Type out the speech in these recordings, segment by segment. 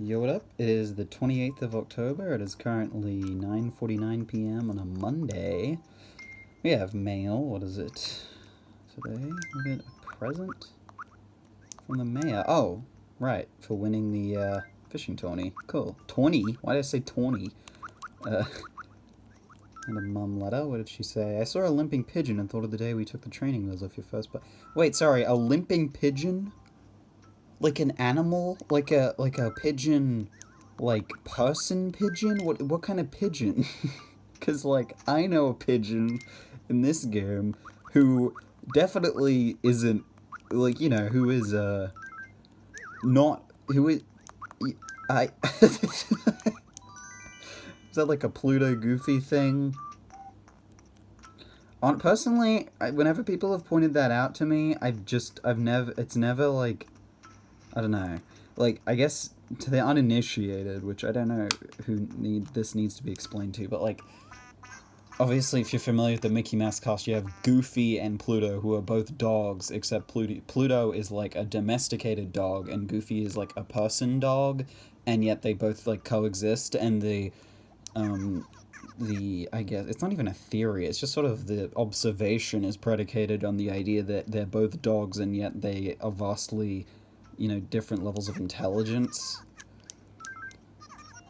Yo, what up? It is the 28th of October. It is currently 9:49 p.m. on a Monday. We have mail. What is it? Today we get a present from the mayor. Oh, right, for winning the fishing tourney. Cool. 20? Why did I say 20? Uh, and a mum letter. What did she say? I saw a limping pigeon and thought of the day we took the training wheels off your first but Wait, sorry, a limping pigeon? Like an animal? Like a pigeon, like person pigeon? What kind of pigeon? Cause like I know a pigeon in this game who definitely isn't like, who is not who is I is that like a Pluto Goofy thing? On personally, whenever people have pointed that out to me, I've never it's never like, I don't know. Like, I guess to the uninitiated, which I don't know who this needs to be explained to, but like, obviously, if you're familiar with the Mickey Mouse cast, you have Goofy and Pluto, who are both dogs, except Pluto is like a domesticated dog, and Goofy is like a person dog, and yet they both like coexist, and I guess it's not even a theory, it's just sort of the observation is predicated on the idea that they're both dogs and yet they are vastly, different levels of intelligence.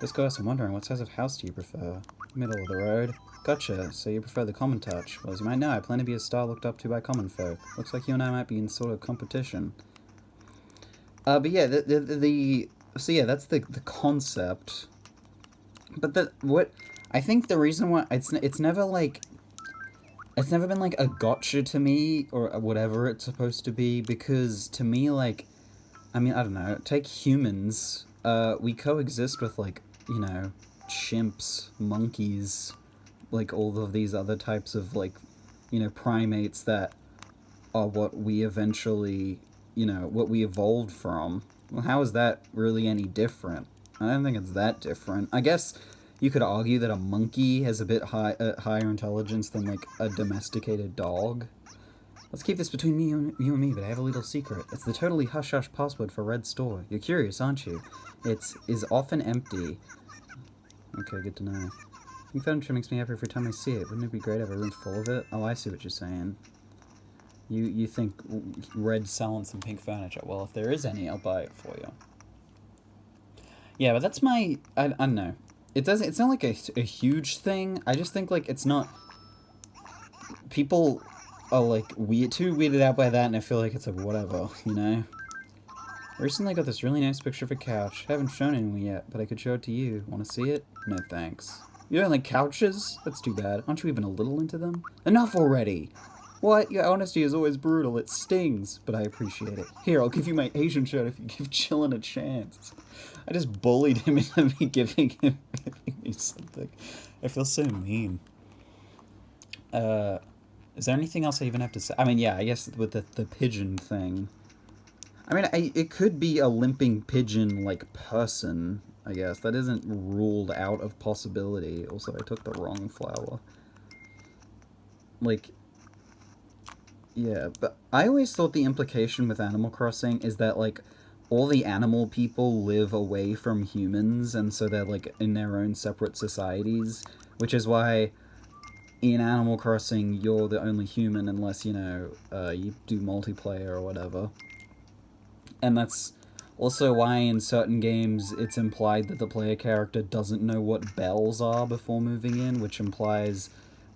This goes, I'm wondering, what size of house do you prefer? Middle of the road? Gotcha, so you prefer the common touch. Well, as you might know, I plan to be a star looked up to by common folk. Looks like you and I might be in sort of competition. But yeah, so yeah, that's the concept. But I think the reason why it's never been like a gotcha to me or whatever it's supposed to be, because to me, like, I mean, I don't know, take humans, we coexist with like, chimps, monkeys, like all of these other types of like, primates that are what we eventually, what we evolved from. Well, how is that really any different? I don't think it's that different. I guess you could argue that a monkey has a bit higher intelligence than like a domesticated dog. Let's keep this between you and me, but I have a little secret. It's the totally hush-hush password for Red's store. You're curious, aren't you? Is often empty. Okay, good to know. Pink furniture makes me happy every time I see it. Wouldn't it be great to have a room full of it? Oh, I see what you're saying. You think Red's selling some pink furniture. Well, if there is any, I'll buy it for you. Yeah, but that's my... I don't know. It's not like a huge thing. I just think, like, it's not... People are, like, too weirded out by that, and I feel like it's a whatever, I recently got this really nice picture of a couch. Haven't shown anyone yet, but I could show it to you. Want to see it? No thanks. You don't like couches? That's too bad. Aren't you even a little into them? Enough already! What? Your honesty is always brutal. It stings, but I appreciate it. Here, I'll give you my Asian shirt if you give Chillin a chance. I just bullied him into me giving me something. I feel so mean. Is there anything else I even have to say? I mean, yeah, I guess with the pigeon thing. I mean, it could be a limping pigeon, like, person, I guess. That isn't ruled out of possibility. Also, I took the wrong flower. Like, yeah, but I always thought the implication with Animal Crossing is that, like, all the animal people live away from humans, and so they're, like, in their own separate societies, which is why in Animal Crossing you're the only human unless, you do multiplayer or whatever. And that's also why in certain games it's implied that the player character doesn't know what bells are before moving in, which implies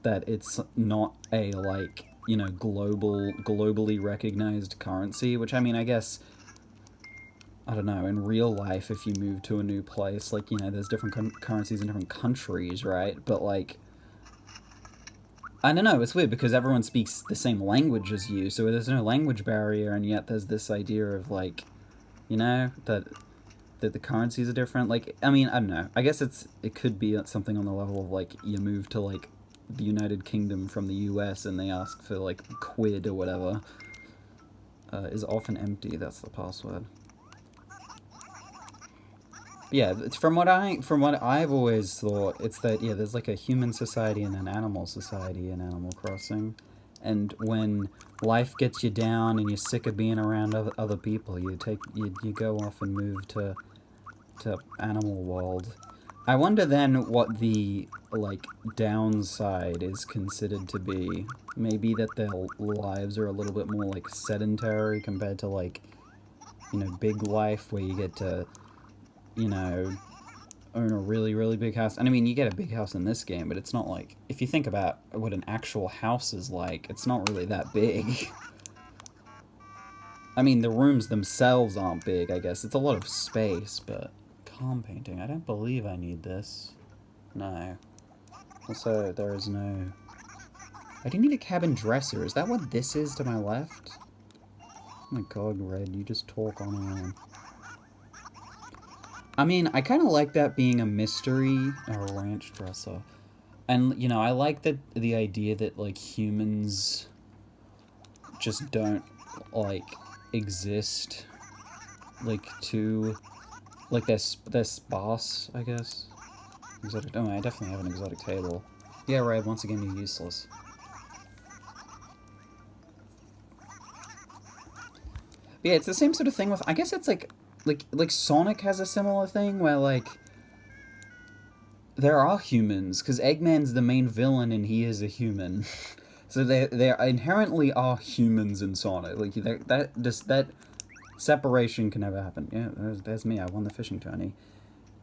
that it's not a, like, globally recognized currency, which, I mean, I guess, I don't know, in real life, if you move to a new place, like, there's different currencies in different countries, right? But, like, I don't know, it's weird because everyone speaks the same language as you, so there's no language barrier, and yet there's this idea of, like, that the currencies are different. Like, I mean, I don't know. I guess it could be something on the level of, like, you move to, like, the United Kingdom from the US and they ask for, like, quid or whatever. Is often empty, that's the password. Yeah, it's from what I've always thought, it's that, yeah, there's like a human society and an animal society in Animal Crossing, and when life gets you down and you're sick of being around other people, you go off and move to to Animal World. I wonder then what the, like, downside is considered to be. Maybe that their lives are a little bit more, like, sedentary compared to, like, you know, big life where you get to, you know, own a really, really big house. And I mean, you get a big house in this game, but it's not like, if you think about what an actual house is like, it's not really that big. I mean, the rooms themselves aren't big, I guess. It's a lot of space, but... Calm painting. I don't believe I need this. No. Also, there is no... I do need a cabin dresser. Is that what this is to my left? Oh my god, Red, you just talk on and on. I mean, I kind of like that being a mystery, a ranch dresser. And, you know, I like that the idea that, like, humans just don't, like, exist, like, to, like, they're sparse, I guess. Exotic, oh, I definitely have an exotic table. Yeah, right, once again, you're useless. But yeah, it's the same sort of thing with, I guess it's like Sonic has a similar thing where, like, there are humans, because Eggman's the main villain and he is a human. So there inherently are humans in Sonic. Like, that separation can never happen. Yeah, there's me. I won the fishing tourney.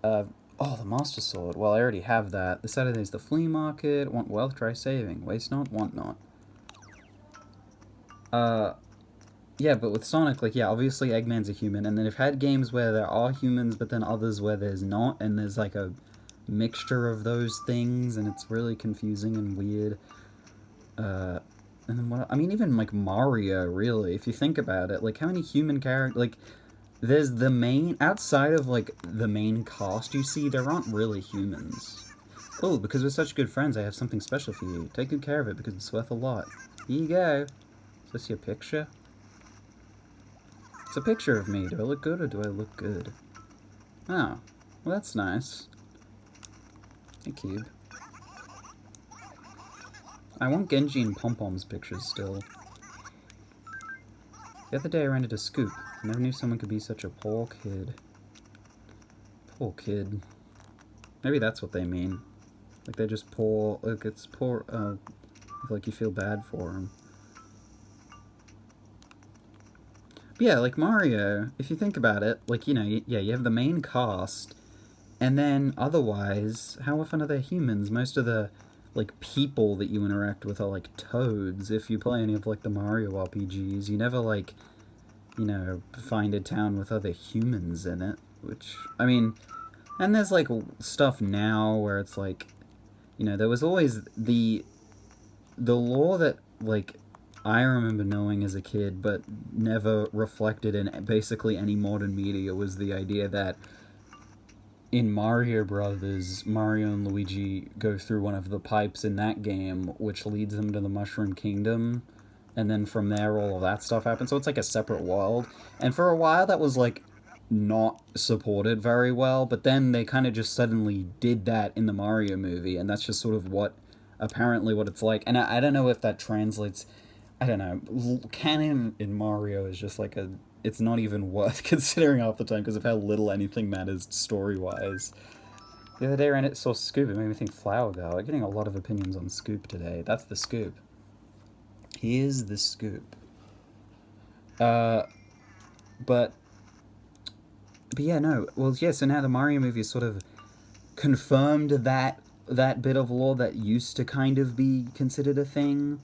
Oh, the Master Sword. Well, I already have that. This side of there's the flea market. Want wealth, try saving. Waste not, want not. Yeah, but with Sonic, like, yeah, obviously Eggman's a human, and then I've had games where there are humans, but then others where there's not, and there's, like, a mixture of those things, and it's really confusing and weird. And then what, I mean, even, like, Mario, really, if you think about it, like, how many human characters, like, there's the main, outside of, like, the main cast you see, there aren't really humans. Oh, because we're such good friends, I have something special for you. Take good care of it, because it's worth a lot. Here you go. Is this your picture? It's a picture of me. Do I look good or do I look good? Oh, well that's nice. Hey, Cube. I want Genji and Pompom's pictures still. The other day I rented a scoop. I never knew someone could be such a poor kid. Poor kid. Maybe that's what they mean. Like they're just poor, like it's poor, like you feel bad for them. Yeah, like Mario, if you think about it, like, you know, yeah, you have the main cast, and then otherwise, how often are there humans? Most of the, like, people that you interact with are, like, toads. If you play any of, like, the Mario RPGs, you never, like, you know, find a town with other humans in it, which, I mean, and there's, like, stuff now where it's, like, you know, there was always the lore that, like, I remember knowing as a kid, but never reflected in basically any modern media, was the idea that in Mario Brothers, Mario and Luigi go through one of the pipes in that game, which leads them to the Mushroom Kingdom, and then from there all of that stuff happens, so it's like a separate world. And for a while that was, like, not supported very well, but then they kind of just suddenly did that in the Mario movie, and that's just sort of apparently what it's like. And I don't know if that translates... I don't know, canon in Mario is just like it's not even worth considering half the time because of how little anything matters story-wise. The other day I saw Scoop, it made me think Flower Girl. I'm getting a lot of opinions on Scoop today. That's the Scoop. Here's the Scoop. But yeah, no, well, yeah, so now the Mario movie has sort of confirmed that bit of lore that used to kind of be considered a thing.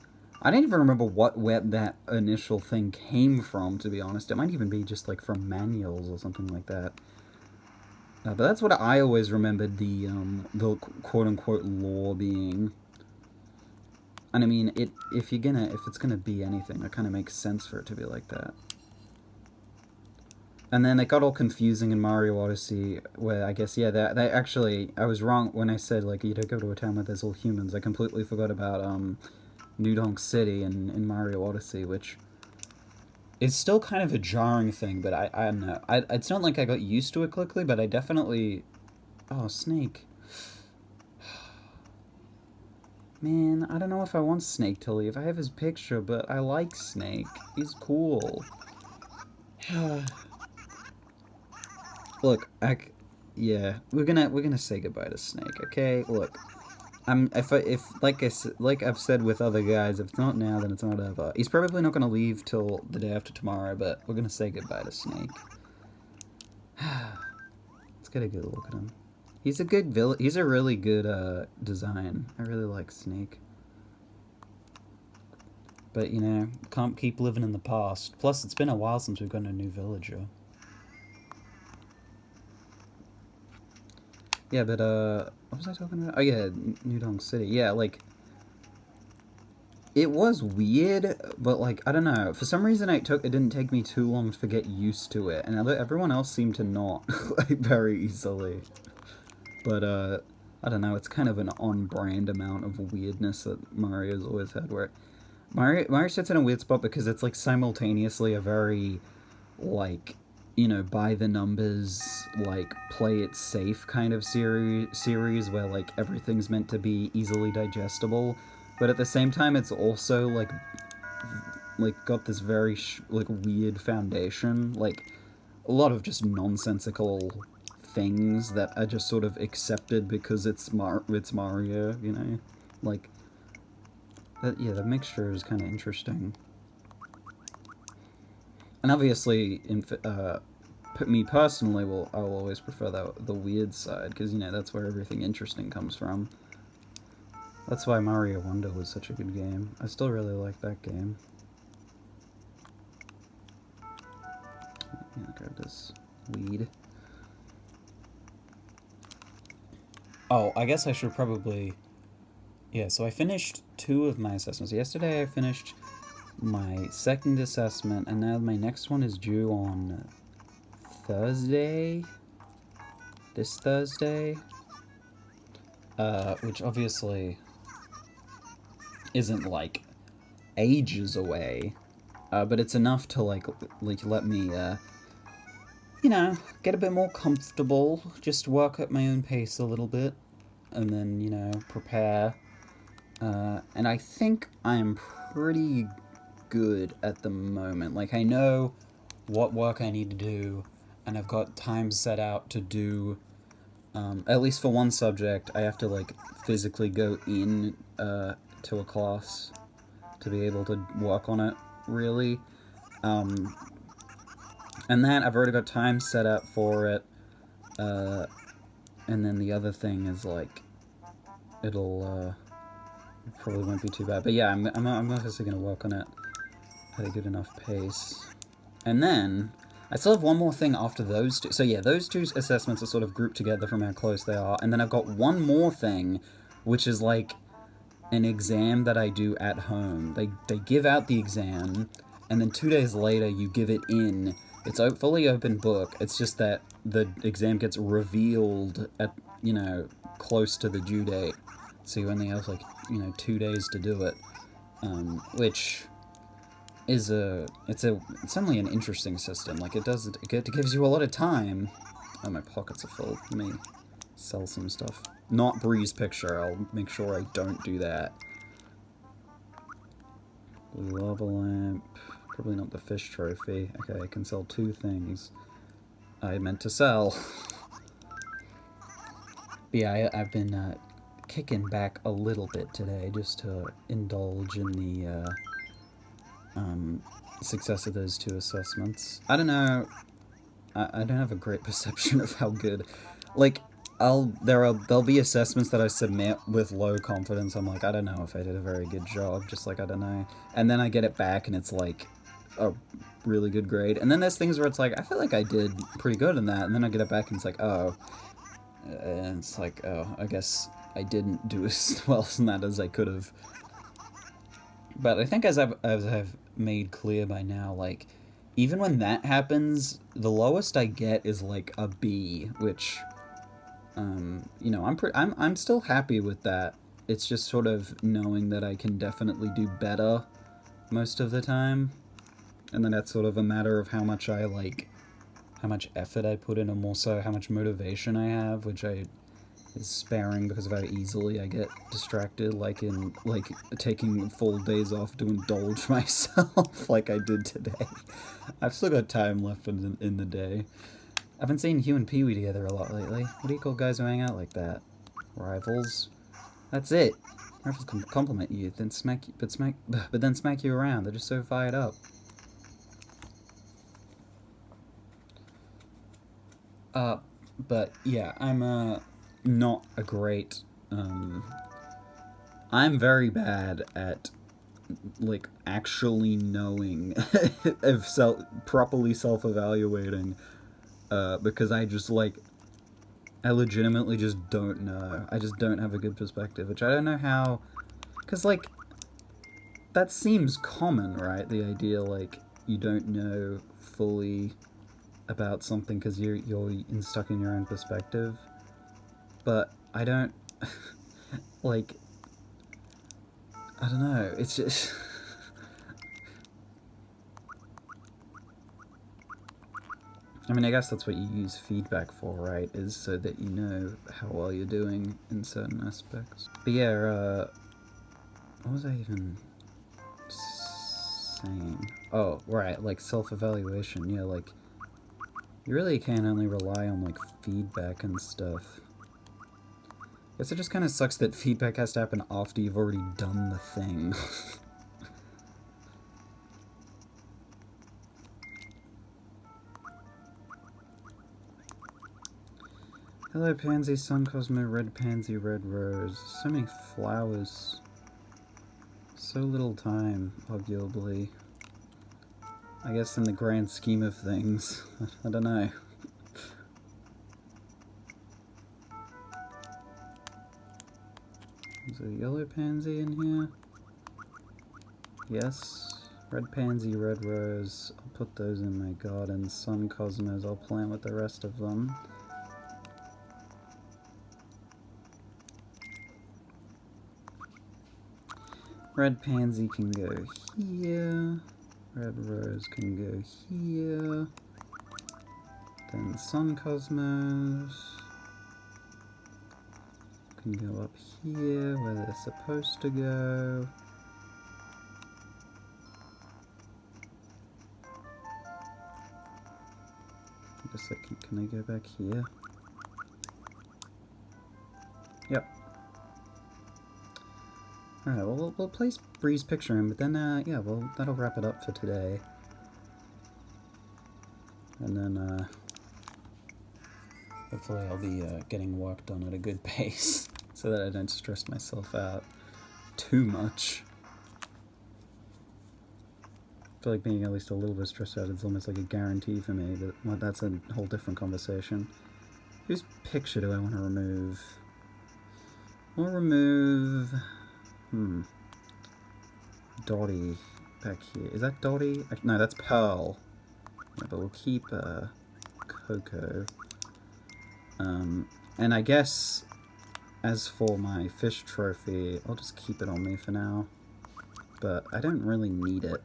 I don't even remember where that initial thing came from, to be honest. It might even be just, like, from manuals or something like that. But that's what I always remembered the quote-unquote lore being. And I mean, if it's gonna be anything, it kind of makes sense for it to be like that. And then it got all confusing in Mario Odyssey, where I guess, yeah, they actually, I was wrong when I said, like, you don't go to a town where there's all humans. I completely forgot about, New Donk City in Mario Odyssey, which is still kind of a jarring thing, but I don't know. It's not like I got used to it quickly, but I definitely... Oh, Snake. Man, I don't know if I want Snake to leave. I have his picture, but I like Snake. He's cool. Look, Yeah, we're gonna say goodbye to Snake. Okay, look. If like I've said with other guys, if it's not now, then it's not ever. He's probably not gonna leave till the day after tomorrow, but we're gonna say goodbye to Snake. Let's get a good look at him. He's a good villain. He's a really good design. I really like Snake. But you know, can't keep living in the past. Plus, it's been a while since we've gotten a new villager. Yeah, but what was I talking about? Oh yeah, New Donk City. Yeah, like it was weird, but like I don't know. For some reason, it didn't take me too long to get used to it, and everyone else seemed to not like very easily. But I don't know. It's kind of an on-brand amount of weirdness that Mario's always had. Where Mario sits in a weird spot because it's like simultaneously a very like by the numbers, like play it safe kind of series where like everything's meant to be easily digestible, but at the same time it's also like got this very like weird foundation, like a lot of just nonsensical things that are just sort of accepted because it's Mario, like that. Yeah, the mixture is kind of interesting. And obviously, me personally, I will always prefer the weird side, because, that's where everything interesting comes from. That's why Mario Wonder was such a good game. I still really like that game. Yeah, grab this weed. Oh, I guess I should probably... Yeah, so I finished 2 of my assessments. Yesterday I finished my second assessment, and now my next one is due on Thursday. This Thursday. Which obviously isn't like ages away, but it's enough to like let me get a bit more comfortable, just work at my own pace a little bit, and then prepare. And I think I'm pretty good at the moment. Like, I know what work I need to do, and I've got time set out to do, at least for one subject, I have to, like, physically go in, to a class to be able to work on it, really. And that, I've already got time set up for it, and then the other thing is, like, it'll, probably won't be too bad. But yeah, I'm obviously going to work on it at a good enough pace. And then, I still have one more thing after those two. So yeah, those 2 assessments are sort of grouped together from how close they are. And then I've got one more thing, which is like an exam that I do at home. They give out the exam, and then 2 days later you give it in. It's a fully open book. It's just that the exam gets revealed at, close to the due date. So you only have, like, 2 days to do it. Which is it's only an interesting system. Like, it gives you a lot of time. Oh, my pockets are full. Let me sell some stuff. Not Bree's picture. I'll make sure I don't do that. Blue lava lamp. Probably not the fish trophy. Okay, I can sell 2 things I meant to sell. But yeah, I've been kicking back a little bit today just to indulge in the success of those 2 assessments. I don't know. I don't have a great perception of how good. Like, there'll be assessments that I submit with low confidence. I'm like, I don't know if I did a very good job. Just like, I don't know. And then I get it back and it's like a really good grade. And then there's things where it's like, I feel like I did pretty good in that. And then I get it back and it's like, oh. And it's like, oh, I guess I didn't do as well in that as I could have. But I think as I've made clear by now, like, even when that happens, the lowest I get is like a B, which, I'm still happy with that. It's just sort of knowing that I can definitely do better most of the time, and then that's sort of a matter of how much effort I put in, and more so how much motivation I have, which is sparing because of how easily I get distracted, like taking full days off to indulge myself like I did today. I've still got time left in the day. haven't seen Hugh and Peewee together a lot lately. What do you call guys who hang out like that? Rivals? That's it. Rivals can compliment you, then smack you, but then smack you around. They're just so fired up. But yeah, I'm not a great. I'm very bad at like actually knowing of properly self-evaluating, because I just like I legitimately just don't know. I just don't have a good perspective, which I don't know how, because like that seems common, right? The idea like you don't know fully about something because you're stuck in your own perspective, but I don't like I don't know. It's just I mean, I guess that's what you use feedback for, right? Is so that you know how well you're doing in certain aspects. But yeah, what was I even saying? Oh, right, like self-evaluation. Yeah, like you really can only rely on like feedback and stuff. Guess it just kind of sucks that feedback has to happen after you've already done the thing. Hello Pansy, Sun Cosmo, Red Pansy, Red Rose. So many flowers. So little time, arguably. I guess in the grand scheme of things. I don't know. Is there a yellow pansy in here? Yes. Red pansy, red rose. I'll put those in my garden. Sun cosmos, I'll plant with the rest of them. Red pansy can go here. Red rose can go here. Then sun cosmos can go up here where they're supposed to go. I guess can I go back here? Yep. Alright, well, we'll place Bree's picture in, but then, yeah, well, that'll wrap it up for today. And then, hopefully I'll be, getting work done at a good pace, so that I don't stress myself out too much. I feel like being at least a little bit stressed out is almost like a guarantee for me, but well, that's a whole different conversation. Whose picture do I want to remove? We'll remove... Dottie back here. Is that Dottie? No, that's Pearl. Yeah, but we'll keep Coco. And I guess as for my fish trophy, I'll just keep it on me for now. But I don't really need it.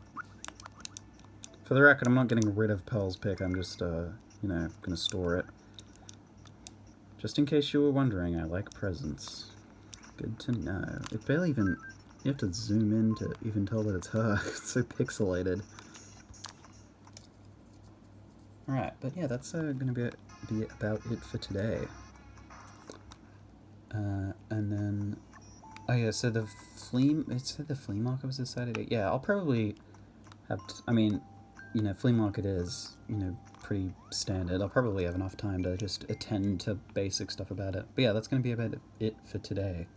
For the record, I'm not getting rid of Pearl's pick. I'm just, you know, gonna store it. Just in case you were wondering, I like presents. Good to know. It barely even... You have to zoom in to even tell that it's her. It's so pixelated. Alright, but yeah, that's gonna be about it for today. And then... Oh yeah, so the flea... It said the flea market was this Saturday. Yeah, I'll probably have... I mean, you know, flea market is, you know, pretty standard. I'll probably have enough time to just attend to basic stuff about it. But yeah, that's gonna be about it for today.